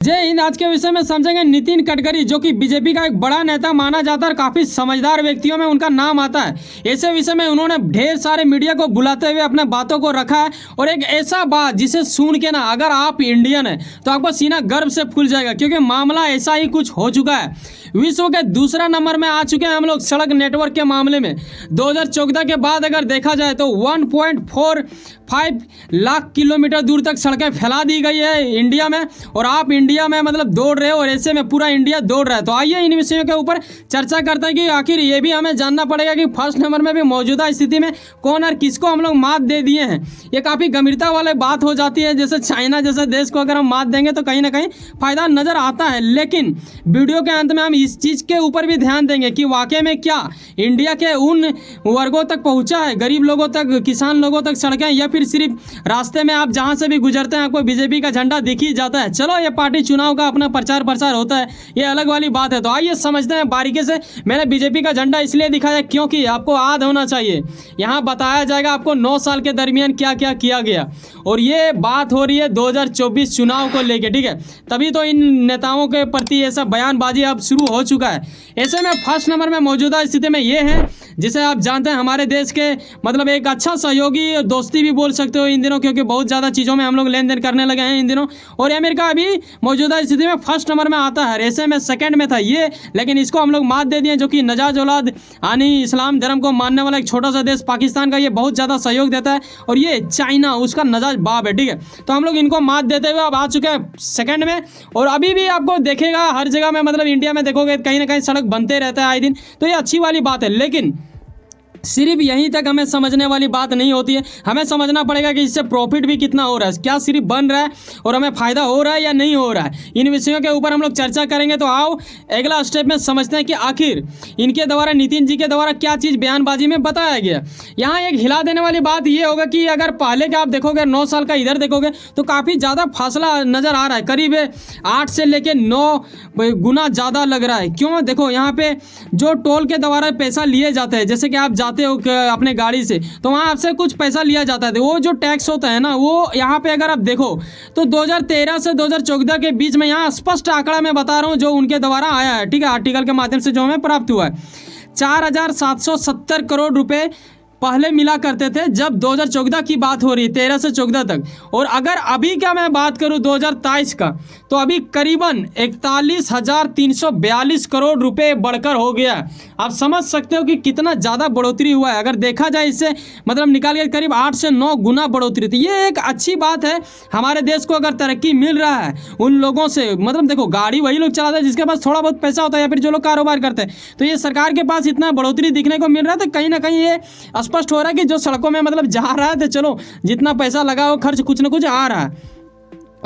जय हिंद। आज के विषय में समझेंगे नितिन गडकरी, जो कि बीजेपी का एक बड़ा नेता माना जाता है और काफी समझदार व्यक्तियों में उनका नाम आता है। ऐसे विषय में उन्होंने ढेर सारे मीडिया को बुलाते हुए अपने बातों को रखा है और एक ऐसा बात जिसे सुन के ना अगर आप इंडियन है तो आपको सीना गर्व से फूल जाएगा, क्योंकि मामला ऐसा ही कुछ हो चुका है। विश्व के दूसरा नंबर में आ चुके हैं हम लोग सड़क नेटवर्क के मामले में। 2014 के बाद अगर देखा जाए तो 1.45 लाख किलोमीटर दूर तक सड़कें फैला दी गई है इंडिया में, और आप इंडिया में मतलब दौड़ रहे हो और ऐसे में पूरा इंडिया दौड़ रहा है। तो आइए इन विषयों के ऊपर चर्चा करते हैं कि आखिर ये भी हमें जानना पड़ेगा कि फर्स्ट नंबर में भी मौजूदा स्थिति में कौन और किसको हम लोग मात दे दिए हैं। ये काफ़ी गंभीरता वाली बात हो जाती है। जैसे चाइना जैसे देश को अगर हम मात देंगे तो कहीं ना कहीं फायदा नजर आता है, लेकिन वीडियो के अंत में हम इस चीज़ के ऊपर भी ध्यान देंगे कि वाकई में क्या इंडिया के उन वर्गों तक पहुंचा है, गरीब लोगों तक, किसान लोगों तक सड़कें, या फिर सिर्फ रास्ते में आप जहां से भी गुजरते हैं आपको बीजेपी का झंडा दिख ही जाता है। चलो, ये पार्टी चुनाव का अपना प्रचार प्रसार होता है, ये अलग वाली बात है। तो आइए समझते हैं बारीकी से। मैंने बीजेपी का झंडा इसलिए दिखाया क्योंकि आपको याद होना चाहिए, यहाँ बताया जाएगा आपको 9 साल के दरमियान क्या क्या किया गया, और ये बात हो रही है 2024 चुनाव को लेके, ठीक है। तभी तो इन नेताओं के प्रति ऐसा बयानबाजी अब शुरू हो चुका है। ऐसे में फर्स्ट नंबर में मौजूदा स्थिति में ये है, जिसे आप जानते हैं हमारे देश के मतलब एक अच्छा सहयोगी और दोस्ती भी बोल सकते हो इन दिनों, क्योंकि बहुत ज़्यादा चीज़ों में हम लोग लेन देन करने लगे हैं इन दिनों। और अमेरिका अभी मौजूदा स्थिति में फर्स्ट नंबर में आता है। ऐसे में सेकंड में था ये, लेकिन इसको हम लोग मात दे दिए, जो कि नजाज औलाद यानी इस्लाम धर्म को मानने वाला एक छोटा सा देश पाकिस्तान का ये बहुत ज़्यादा सहयोग देता है, और ये चाइना उसका नजाज बाप है, ठीक है। तो हम लोग इनको मात देते हुए अब आ चुके हैं सेकंड में। और अभी भी आपको देखेगा हर जगह में, मतलब इंडिया में देखोगे कहीं ना कहीं सड़क बनते रहता है आए दिन, तो ये अच्छी वाली बात है। लेकिन सिर्फ यहीं तक हमें समझने वाली बात नहीं होती है, हमें समझना पड़ेगा कि इससे प्रॉफिट भी कितना हो रहा है, क्या सिर्फ बन रहा है और हमें फ़ायदा हो रहा है या नहीं हो रहा है। इन विषयों के ऊपर हम लोग चर्चा करेंगे। तो आओ अगला स्टेप में समझते हैं कि आखिर इनके द्वारा, नितिन जी के द्वारा क्या चीज़ बयानबाजी में बताया गया। यहाँ एक हिला देने वाली बात ये होगा कि अगर पहले का आप देखोगे 9 साल का इधर देखोगे तो काफ़ी ज़्यादा फासला नज़र आ रहा है, करीब 8 से लेकर 9 गुना ज़्यादा लग रहा है। क्यों? देखो यहाँ पे जो टोल के द्वारा पैसा लिए जाते हैं, जैसे कि आप जाते हो अपने गाड़ी से तो वहाँ आपसे कुछ पैसा लिया जाता है, वो जो टैक्स होता है ना, वो यहाँ पे अगर आप देखो तो 2013 से 2014 के बीच में, यहाँ स्पष्ट आंकड़ा मैं बता रहा हूँ जो उनके द्वारा आया है, ठीक है, आर्टिकल के माध्यम से जो हमें प्राप्त हुआ है, 4,770 करोड़ रुपए पहले मिला करते थे जब 2014 की बात हो रही है, 13 से 14 तक। और अगर अभी का मैं बात करूं 2023 का, तो अभी करीबन 41,342 करोड़ रुपए बढ़कर हो गया। आप समझ सकते हो कि कितना ज़्यादा बढ़ोतरी हुआ है। अगर देखा जाए इससे मतलब निकाल के करीब 8 से 9 गुना बढ़ोतरी। तो ये एक अच्छी बात है, हमारे देश को अगर तरक्की मिल रहा है उन लोगों से, मतलब देखो गाड़ी वही लोग चलाते हैं जिसके पास थोड़ा बहुत पैसा होता है, या फिर जो लोग कारोबार करते हैं। तो ये सरकार के पास इतना बढ़ोतरी दिखने को मिल रहा है, तो कहीं ना कहीं ये स्पष्ट हो रहा है कि जो सड़कों में मतलब जा रहा है, तो चलो जितना पैसा लगा हो खर्च कुछ ना कुछ आ रहा है।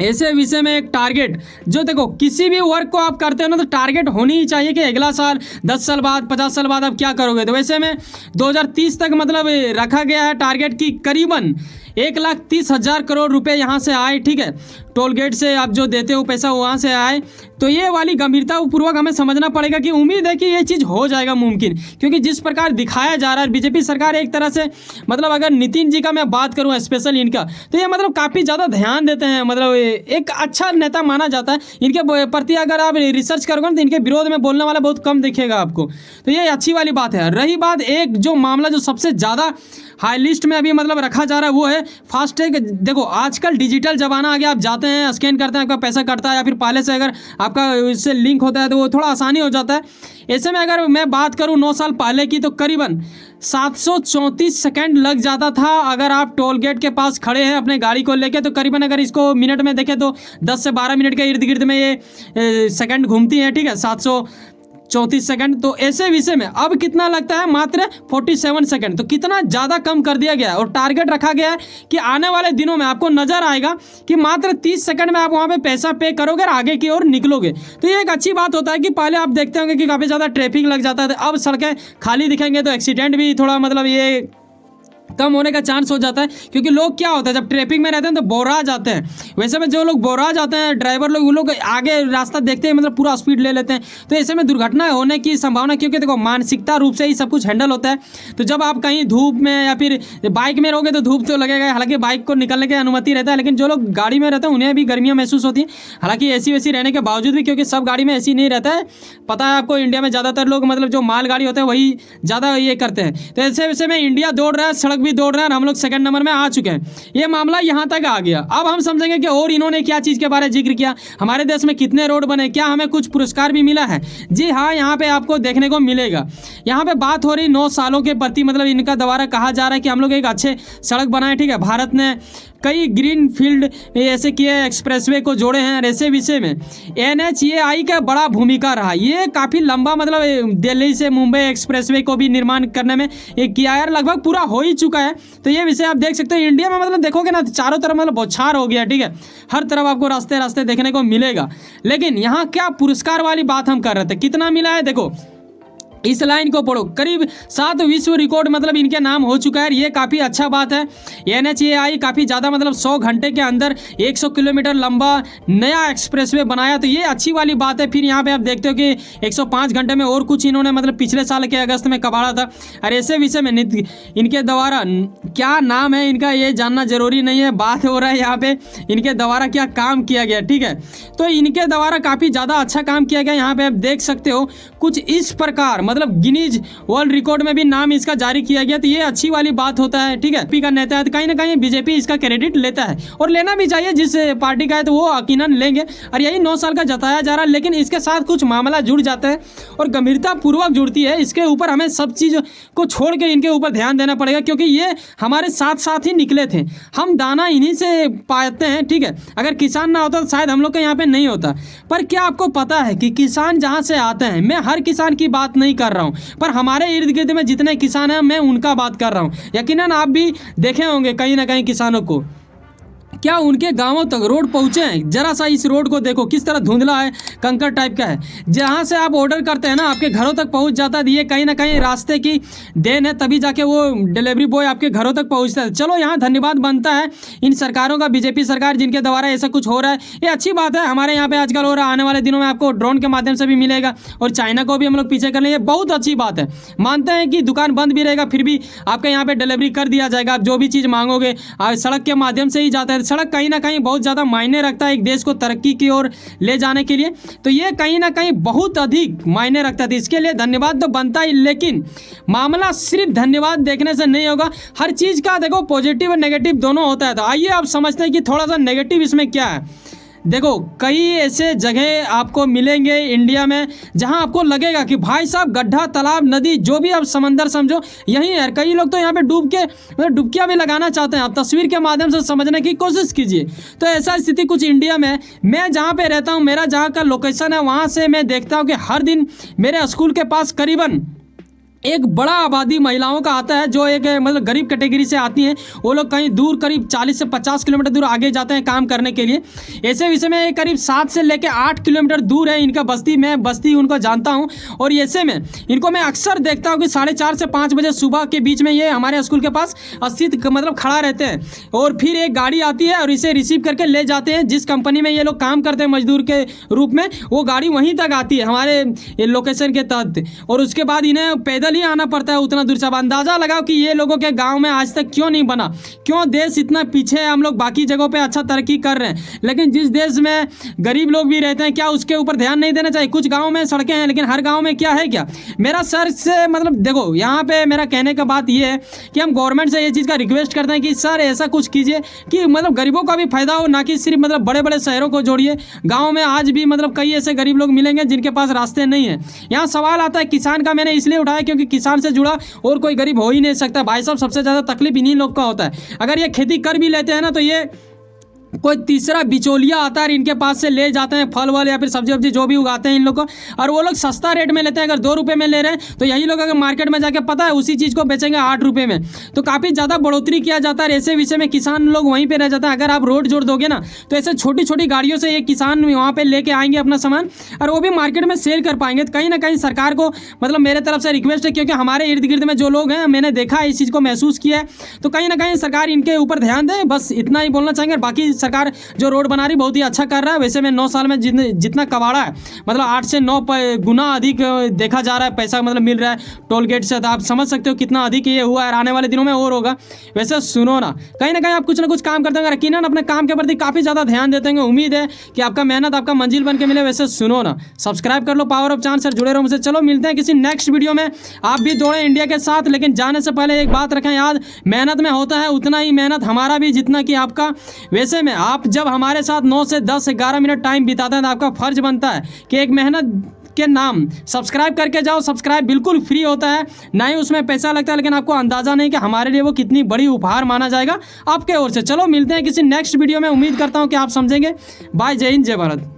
ऐसे विषय में एक टारगेट, जो देखो किसी भी वर्क को आप करते हो ना, तो टारगेट होनी ही चाहिए कि अगला साल, 10 साल बाद, 50 साल बाद आप क्या करोगे। तो वैसे में 2030 तक मतलब रखा गया है टारगेट की करीबन 1,30,000 करोड़ रुपए यहाँ से आए, ठीक है, टोल गेट से आप जो देते हो पैसा वहाँ से आए। तो ये वाली गंभीरता पूर्वक हमें समझना पड़ेगा कि उम्मीद है कि ये चीज़ हो जाएगा मुमकिन, क्योंकि जिस प्रकार दिखाया जा रहा है बीजेपी सरकार एक तरह से, मतलब अगर नितिन जी का मैं बात करूँ स्पेशल इनका, तो ये मतलब काफ़ी ज़्यादा ध्यान देते हैं, मतलब एक अच्छा नेता माना जाता है। इनके प्रति अगर आप रिसर्च करोगे तो इनके विरोध में बोलने वाला बहुत कम दिखेगा आपको, तो ये अच्छी वाली बात है। रही बात एक जो मामला जो सबसे ज़्यादा हाई लिस्ट में अभी मतलब रखा जा रहा है, वो है फास्टैग। देखो आजकल डिजिटल ज़माना आ गया, आप जाते हैं स्कैन करते हैं आपका पैसा कटता है, या फिर पहले से अगर आपका इससे लिंक होता है तो वो थोड़ा आसानी हो जाता है। ऐसे में अगर मैं बात करूं 9 साल पहले की, तो करीबन 734 सेकंड लग जाता था अगर आप टोल गेट के पास खड़े हैं अपने गाड़ी को लेके। तो करीबन अगर इसको मिनट में देखें तो 10 से 12 मिनट के इर्द गिर्द में ये सेकंड घूमती हैं, ठीक है, 734 सेकंड। तो ऐसे विषय में अब कितना लगता है, मात्र 47 सेकंड। तो कितना ज़्यादा कम कर दिया गया है, और टारगेट रखा गया है कि आने वाले दिनों में आपको नजर आएगा कि मात्र 30 सेकंड में आप वहाँ पे पैसा पे करोगे और आगे की ओर निकलोगे। तो ये एक अच्छी बात होता है कि पहले आप देखते होंगे कि काफ़ी ज़्यादा ट्रैफिक लग जाता है, अब सड़कें खाली दिखेंगे तो एक्सीडेंट भी थोड़ा मतलब ये कम होने का चांस हो जाता है, क्योंकि लोग क्या होता है जब ट्रैफिक में रहते हैं तो बोरा जाते हैं। वैसे में जो लोग बोरा जाते हैं ड्राइवर लोग, वो लोग आगे रास्ता देखते हैं मतलब पूरा स्पीड ले लेते हैं, तो ऐसे में दुर्घटना होने की संभावना, क्योंकि देखो मानसिकता रूप से ही सब कुछ हैंडल होता है। तो जब आप कहीं धूप में या फिर बाइक में रहोगे तो धूप तो लगेगा, हालांकि बाइक को निकलने की अनुमति रहता है, लेकिन जो लोग गाड़ी में रहते हैं उन्हें भी गर्मियाँ महसूस होती हैं, हालांकि एसी वैसी रहने के बावजूद भी, क्योंकि सब गाड़ी में एसी नहीं रहता है। पता है आपको इंडिया में ज़्यादातर लोग मतलब जो माल गाड़ी होते हैं वही ज़्यादा ये करते हैं। तो ऐसे वैसे में इंडिया दौड़ रहा है, सड़क भी दौड़ रहा है, और हम लोग सेकंड नंबर में आ चुके हैं। ये मामला यहाँ तक आ गया। अब हम समझेंगे कि और इन्होंने क्या चीज़ के बारे में जिक्र किया, हमारे देश में कितने रोड बने, क्या हमें कुछ पुरस्कार भी मिला है। जी हाँ, यहाँ पे आपको देखने को मिलेगा। यहाँ पे बात हो रही 9 सालों के प्रति, मतलब इनका द्वारा कहा जा रहा है कि हम लोग एक अच्छे सड़क बनाए, ठीक है। भारत ने कई ग्रीन फील्ड ऐसे किए, एक्सप्रेसवे को जोड़े हैं। ऐसे विषय में NHAI का बड़ा भूमिका रहा। ये काफ़ी लंबा मतलब दिल्ली से मुंबई एक्सप्रेसवे को भी निर्माण करने में एक किया है, लगभग पूरा हो ही चुका है। तो ये विषय आप देख सकते हो। इंडिया में मतलब देखोगे ना चारों तरफ मतलब बौछार हो गया, ठीक है। हर तरफ आपको रास्ते रास्ते देखने को मिलेगा। लेकिन यहाँ क्या पुरस्कार वाली बात हम कर रहे थे, कितना मिला है देखो, इस लाइन को पढ़ो। करीब 7 विश्व रिकॉर्ड मतलब इनके नाम हो चुका है। ये काफ़ी अच्छा बात है। NHAI काफ़ी ज़्यादा मतलब 100 घंटे के अंदर 100 किलोमीटर लंबा नया एक्सप्रेसवे बनाया, तो ये अच्छी वाली बात है। फिर यहाँ पे आप देखते हो कि 105 घंटे में और कुछ इन्होंने मतलब पिछले साल के अगस्त में कबाड़ा था। और ऐसे विषय में इनके द्वारा क्या नाम है इनका ये जानना जरूरी नहीं है, बात हो रहा है यहाँ पे इनके द्वारा क्या काम किया गया, ठीक है। तो इनके द्वारा काफ़ी ज़्यादा अच्छा काम किया गया। यहाँ पे आप देख सकते हो कुछ इस प्रकार, मतलब गिनीज वर्ल्ड रिकॉर्ड में भी नाम इसका जारी किया गया, तो ये अच्छी वाली बात होता है, ठीक है। बीजेपी का नेता है तो कहीं ना कहीं बीजेपी इसका क्रेडिट लेता है, और लेना भी चाहिए। जिस पार्टी का है तो वो यकीनन लेंगे, और यही 9 साल का जताया जा रहा है। लेकिन इसके साथ कुछ मामला जुड़ जाता है और गंभीरता पूर्वक जुड़ती है। इसके ऊपर हमें सब चीज़ को छोड़ के इनके ऊपर ध्यान देना पड़ेगा, क्योंकि ये हमारे साथ साथ ही निकले थे। हम दाना इन्हीं से पाते हैं, ठीक है। अगर किसान ना होता तो शायद हम लोग के यहाँ पे नहीं होता। पर क्या आपको पता है कि किसान जहाँ से आते हैं, मैं हर किसान की बात नहीं कर रहा हूँ, पर हमारे इर्द गिर्द में जितने किसान हैं मैं उनका बात कर रहा हूँ। यकीनन आप भी देखे होंगे कहीं ना कहीं किसानों को, क्या उनके गांवों तक रोड पहुँचे हैं? जरा सा इस रोड को देखो किस तरह धुंधला है, कंकर टाइप का है। जहाँ से आप ऑर्डर करते हैं ना आपके घरों तक पहुँच जाता है। ये कहीं ना कहीं रास्ते की देन है, तभी जाके वो डिलीवरी बॉय आपके घरों तक पहुँचता है। चलो यहाँ धन्यवाद बनता है इन सरकारों का, बीजेपी सरकार जिनके द्वारा ऐसा कुछ हो रहा है, ये अच्छी बात है। हमारे यहाँ पे आजकल हो रहा है, आने वाले दिनों में आपको ड्रोन के माध्यम से भी मिलेगा, और चाइना को भी हम लोग पीछे कर लेंगे। बहुत अच्छी बात है। मानते हैं कि दुकान बंद भी रहेगा फिर भी आपके यहाँ पे डिलीवरी कर दिया जाएगा। आप जो भी चीज़ मांगोगे सड़क के माध्यम से ही जाता है। सड़क कहीं ना कहीं बहुत ज़्यादा मायने रखता है एक देश को तरक्की की ओर ले जाने के लिए, तो ये कहीं ना कहीं बहुत अधिक मायने रखता है। इसके लिए धन्यवाद तो बनता ही, लेकिन मामला सिर्फ धन्यवाद देखने से नहीं होगा। हर चीज़ का देखो पॉजिटिव और नेगेटिव दोनों होता है। तो आइए आप समझते हैं कि थोड़ा सा नेगेटिव इसमें क्या है। देखो कई ऐसे जगह आपको मिलेंगे इंडिया में जहां आपको लगेगा कि भाई साहब गड्ढा, तालाब, नदी, जो भी आप समंदर समझो यही है। कई लोग तो यहाँ पे डूब के मतलब डुबकियाँ भी लगाना चाहते हैं। आप तस्वीर के माध्यम से समझने की कोशिश कीजिए। तो ऐसा स्थिति कुछ इंडिया में, मैं जहाँ पे रहता हूँ, मेरा जहाँ का लोकेशन है, वहाँ से मैं देखता हूँ कि हर दिन मेरे स्कूल के पास करीबन एक बड़ा आबादी महिलाओं का आता है, जो एक मतलब गरीब कैटेगरी से आती हैं। वो लोग कहीं दूर करीब 40 से 50 किलोमीटर दूर आगे जाते हैं काम करने के लिए। ऐसे विषय में करीब 7 से लेकर 8 किलोमीटर दूर है इनका बस्ती। मैं बस्ती उनको जानता हूँ, और ऐसे में इनको मैं अक्सर देखता हूँ कि 4:30 से 5 बजे सुबह के बीच में ये हमारे स्कूल के पास स्थित मतलब खड़ा रहते हैं, और फिर एक गाड़ी आती है और इसे रिसीव करके ले जाते हैं। जिस कंपनी में ये लोग काम करते हैं मजदूर के रूप में, वो गाड़ी वहीं तक आती है हमारे लोकेशन के तहत, और उसके बाद इन्हें पैदल ही आना पड़ता है उतना दूर से। अब अंदाजा लगाओ कि ये लोगों के गांव में आज तक क्यों नहीं बना, क्यों देश इतना पीछे है। हम लोग बाकी जगहों पे अच्छा तरक्की कर रहे हैं, लेकिन जिस देश में गरीब लोग भी रहते हैं, क्या उसके ऊपर ध्यान नहीं देना चाहिए? कुछ गाँव में सड़कें हैं, लेकिन हर गाँव में क्या है क्या? मेरा सर से मतलब देखो यहाँ पे मेरा कहने का बात ये है कि हम गवर्नमेंट से ये चीज़ का रिक्वेस्ट करते हैं कि सर ऐसा कुछ कीजिए कि मतलब गरीबों का भी फायदा हो, ना कि सिर्फ मतलब बड़े बड़े शहरों को जोड़िए। गाँव में आज भी मतलब कई ऐसे गरीब लोग मिलेंगे जिनके पास रास्ते नहीं है। यहाँ सवाल आता है किसान का, मैंने इसलिए उठाया क्योंकि किसान से जुड़ा और कोई गरीब हो ही नहीं सकता। भाई साहब सबसे ज़्यादा तकलीफ इन्हीं लोग का होता है। अगर ये खेती कर भी लेते हैं ना, तो ये कोई तीसरा बिचौलिया आता है, इनके पास से ले जाते हैं फल वल या फिर सब्जी वब्जी जो भी उगाते हैं इन लोग को, और वो लोग सस्ता रेट में लेते हैं। अगर 2 रुपये में ले रहे हैं तो यही लोग अगर मार्केट में जाके पता है उसी चीज़ को बेचेंगे 8 रुपये में, तो काफ़ी ज़्यादा बढ़ोतरी किया जाता है। ऐसे विषय में किसान लोग वहीं पर रह जाता है। अगर आप रोड जोड़ दोगे ना तो ऐसे छोटी छोटी गाड़ियों से ये किसान वहाँ पर लेके आएंगे अपना सामान, और वो भी मार्केट में सेल कर पाएंगे। तो कहीं ना कहीं सरकार को मतलब मेरे तरफ से रिक्वेस्ट है, क्योंकि हमारे इर्द गिर्द में जो लोग हैं मैंने देखा है, इस चीज़ को महसूस किया है, तो कहीं ना कहीं सरकार इनके ऊपर ध्यान दे। बस इतना ही बोलना चाहेंगे। बाकी सरकार जो रोड बना रही बहुत ही अच्छा कर रहा है। वैसे में 9 साल में जितना कबाड़ा है मतलब 8 से 9 गुना अधिक देखा जा रहा है पैसा मतलब मिल रहा है टोल गेट से, तो आप समझ सकते हो कितना अधिक ये हुआ है। आने वाले दिनों में और होगा। वैसे सुनो ना कहीं आप कुछ ना कुछ काम करते होंगे, यकीनन अपने काम के प्रति काफ़ी ज़्यादा ध्यान देते होंगे। उम्मीद है कि आपका मेहनत आपका मंजिल बन के मिले। वैसे सुनो ना, सब्सक्राइब कर लो पावर ऑफ चांस, जुड़े रहो मुझसे। चलो मिलते हैं किसी नेक्स्ट वीडियो में। आप भी दौड़े इंडिया के साथ, लेकिन जाने से पहले एक बात रखें याद, मेहनत में होता है उतना ही मेहनत हमारा भी जितना कि आपका। वैसे में आप जब हमारे साथ 9 से 10 से 11 मिनट टाइम बिताते हैं तो आपका फर्ज बनता है कि एक मेहनत के नाम सब्सक्राइब करके जाओ। सब्सक्राइब बिल्कुल फ्री होता है, ना ही उसमें पैसा लगता है, लेकिन आपको अंदाज़ा नहीं कि हमारे लिए वो कितनी बड़ी उपहार माना जाएगा आपके ओर से। चलो मिलते हैं किसी नेक्स्ट वीडियो में। उम्मीद करता हूँ कि आप समझेंगे। बाय, जय हिंद, जय भारत।